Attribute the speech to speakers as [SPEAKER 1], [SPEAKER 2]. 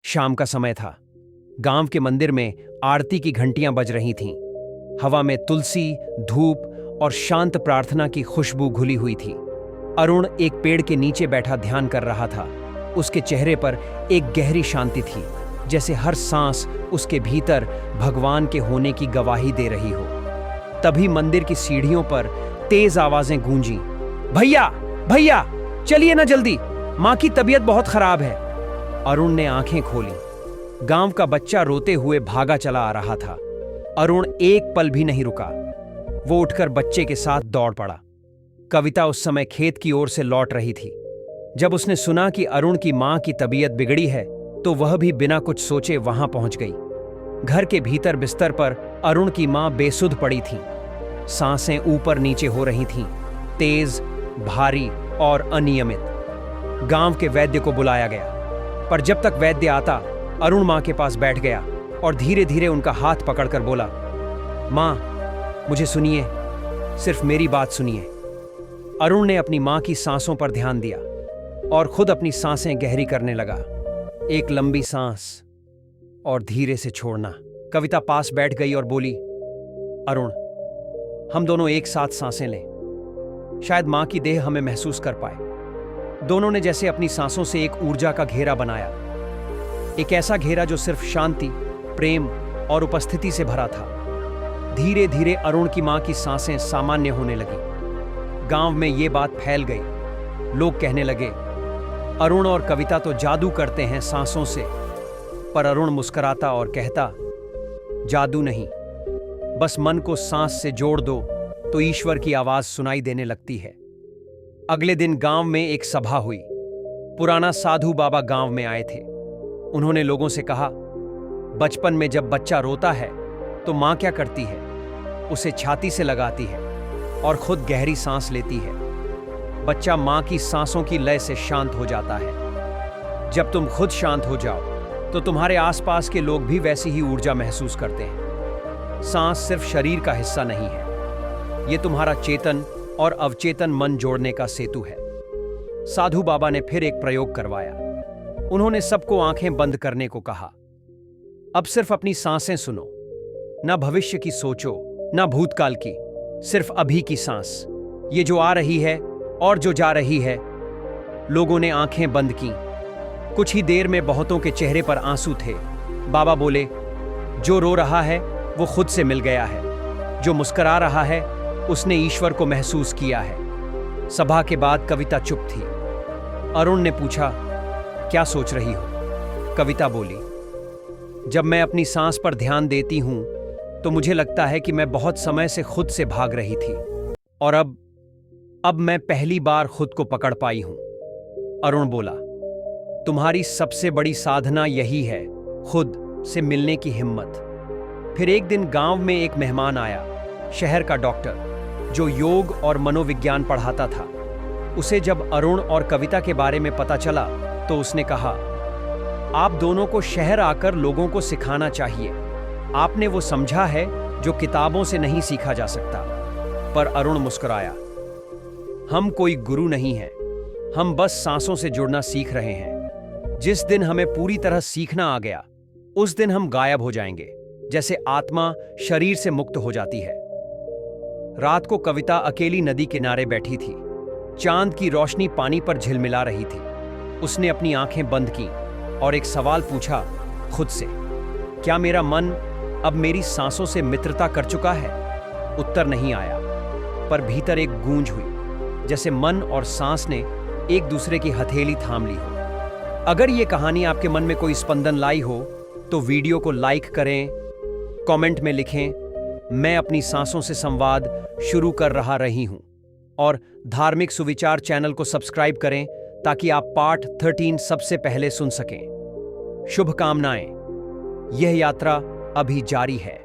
[SPEAKER 1] शाम का समय था। गांव के मंदिर में आरती की घंटियां बज रही थीं। हवा में तुलसी, धूप और शांत प्रार्थना की खुशबू घुली हुई थी। अरुण एक पेड़ के नीचे बैठा ध्यान कर रहा था। उसके चेहरे पर एक गहरी शांति थी, जैसे हर सांस उसके भीतर भगवान के होने की गवाही दे रही हो। तभी मंदिर की सीढ़ियों पर तेज आवाजें गूंजी। भैया, भैया, चलिए ना जल्दी, मां की तबीयत बहुत खराब है। अरुण ने आंखें खोली। गांव का बच्चा रोते हुए भागा चला आ रहा था। अरुण एक पल भी नहीं रुका। वो उठकर बच्चे के साथ दौड़ पड़ा। कविता उस समय खेत की ओर से लौट रही थी। जब उसने सुना कि अरुण की मां की तबीयत बिगड़ी है, तो वह भी बिना कुछ सोचे वहां पहुंच गई। घर के भीतर बिस्तर पर अरुण की मां बेसुध पड़ी थी। सांसें ऊपर नीचे हो रही थीं, तेज, भारी और अनियमित। गांव के वैद्य को बुलाया गया, पर जब तक वैद्य आता, अरुण मां के पास बैठ गया और धीरे धीरे उनका हाथ पकड़कर बोला, मां, मुझे सुनिए, सिर्फ मेरी बात सुनिए। अरुण ने अपनी मां की सांसों पर ध्यान दिया और खुद अपनी सांसें गहरी करने लगा। एक लंबी सांस और धीरे से छोड़ना। कविता पास बैठ गई और बोली, अरुण, हम दोनों एक साथ सांसें लें। शायद मां की देह हमें महसूस कर पाए। दोनों ने जैसे अपनी सांसों से एक ऊर्जा का घेरा बनाया, एक ऐसा घेरा जो सिर्फ शांति, प्रेम और उपस्थिति से भरा था। धीरे धीरे अरुण की मां की सांसें सामान्य होने लगी। गांव में ये बात फैल गई। लोग कहने लगे, अरुण और कविता तो जादू करते हैं सांसों से। पर अरुण मुस्कुराता और कहता, जादू नहीं, बस मन को सांस से जोड़ दो तो ईश्वर की आवाज सुनाई देने लगती है। अगले दिन गांव में एक सभा हुई। पुराना साधु बाबा गांव में आए थे। उन्होंने लोगों से कहा, बचपन में जब बच्चा रोता है तो मां क्या करती है? उसे छाती से लगाती है और खुद गहरी सांस लेती है। बच्चा मां की सांसों की लय से शांत हो जाता है। जब तुम खुद शांत हो जाओ तो तुम्हारे आसपास के लोग भी वैसी ही ऊर्जा महसूस करते हैं। सांस सिर्फ शरीर का हिस्सा नहीं है, यह तुम्हारा चेतन और अवचेतन मन जोड़ने का सेतु है। साधु बाबा ने फिर एक प्रयोग करवाया। उन्होंने सबको आंखें बंद करने को कहा। अब सिर्फ अपनी सांसें सुनो, ना भविष्य की सोचो, ना भूतकाल की, सिर्फ अभी की सांस, ये जो आ रही है और जो जा रही है। लोगों ने आंखें बंद की। कुछ ही देर में बहुतों के चेहरे पर आंसू थे। बाबा बोले, जो रो रहा है वो खुद से मिल गया है, जो मुस्कुरा रहा है उसने ईश्वर को महसूस किया है। सभा के बाद कविता चुप थी। अरुण ने पूछा, क्या सोच रही हो? कविता बोली, जब मैं अपनी सांस पर ध्यान देती हूं तो मुझे लगता है कि मैं बहुत समय से खुद से भाग रही थी और अब मैं पहली बार खुद को पकड़ पाई हूं। अरुण बोला, तुम्हारी सबसे बड़ी साधना यही है, खुद से मिलने की हिम्मत। फिर एक दिन गांव में एक मेहमान आया, शहर का डॉक्टर, जो योग और मनोविज्ञान पढ़ाता था। उसे जब अरुण और कविता के बारे में पता चला तो उसने कहा, आप दोनों को शहर आकर लोगों को सिखाना चाहिए। आपने वो समझा है जो किताबों से नहीं सीखा जा सकता। पर अरुण मुस्कुराया, हम कोई गुरु नहीं हैं, हम बस सांसों से जुड़ना सीख रहे हैं। जिस दिन हमें पूरी तरह सीखना आ गया, उस दिन हम गायब हो जाएंगे, जैसे आत्मा शरीर से मुक्त हो जाती है। रात को कविता अकेली नदी किनारे बैठी थी। चांद की रोशनी पानी पर झिलमिला रही थी। उसने अपनी आंखें बंद की और एक सवाल पूछा खुद से, क्या मेरा मन अब मेरी सांसों से मित्रता कर चुका है? उत्तर नहीं आया, पर भीतर एक गूंज हुई, जैसे मन और सांस ने एक दूसरे की हथेली थाम ली हो। अगर ये कहानी आपके मन में कोई स्पंदन लाई हो तो वीडियो को लाइक करें, कमेंट में लिखें, मैं अपनी सांसों से संवाद शुरू कर रही हूं, और धार्मिक सुविचार चैनल को सब्सक्राइब करें ताकि आप पार्ट 13 सबसे पहले सुन सकें। शुभकामनाएं। यह यात्रा अभी जारी है।